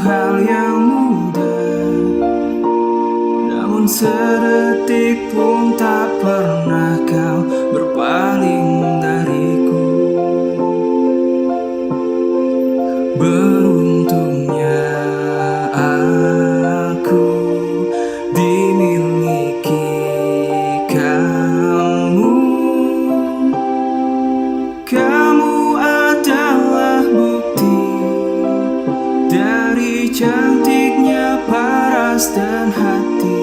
hal yang mudah, namun sedetik pun tak pernah kau berpaling dariku. Beruntungnya aku dimiliki kamu. Kamu adalah bukti dari cantiknya paras dan hati.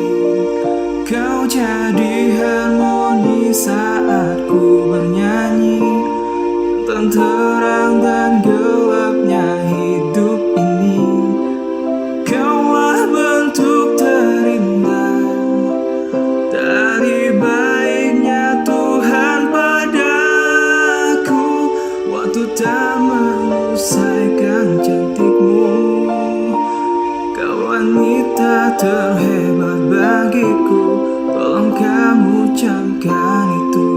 Kau jadi harmoni saat ku bernyanyi tentang terang dan gelapnya hidup ini. Kaulah bentuk terindah dari baiknya Tuhan padaku. Waktu tak menyelesaikan cantikmu, kau wanita terhebat bagiku. Tolong kamu camkan itu.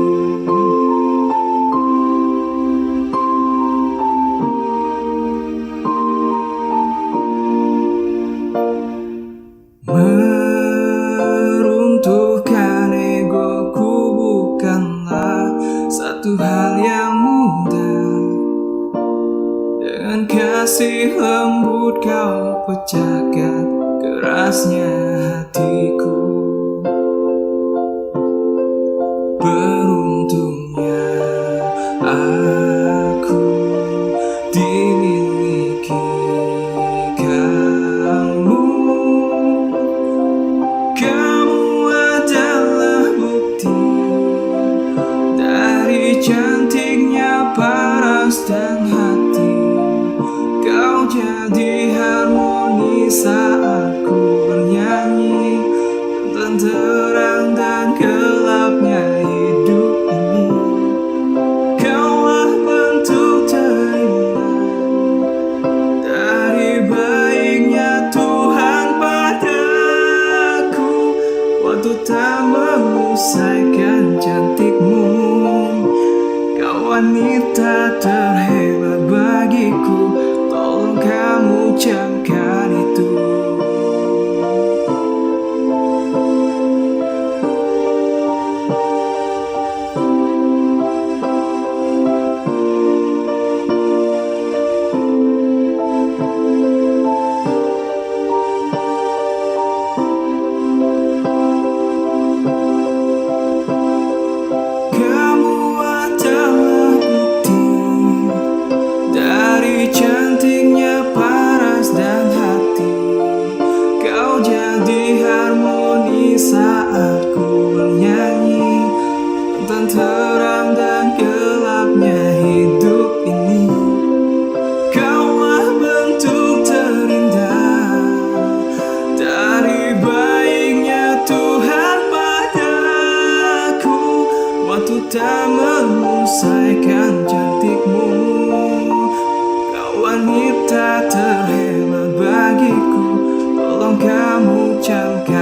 Meruntuhkan egoku bukanlah satu hal yang mudah. Dengan kasih lembut kau pecahkan kerasnya hatiku. Beruntungnya aku dimiliki kamu. Kamu adalah bukti dari cantiknya paras dan hati. Kau jadi harmoni saat ku bernyanyi tentang terang dan gelapnya hidup ini. Kaulah bentuk terindah dari baiknya Tuhan padaku. Waktu tak menyelesaikan cantikmu, kau wanita terhebat bagiku. Tolong kamu camkan itu. Saat ku bernyanyi tentang terang dan gelapnya hidup ini. Kaulah bentuk terindah dari baiknya Tuhan padaku. Waktu tak menyelesaikan cantikmu, kau wanita terhebat bagiku. Tolong kamu camkan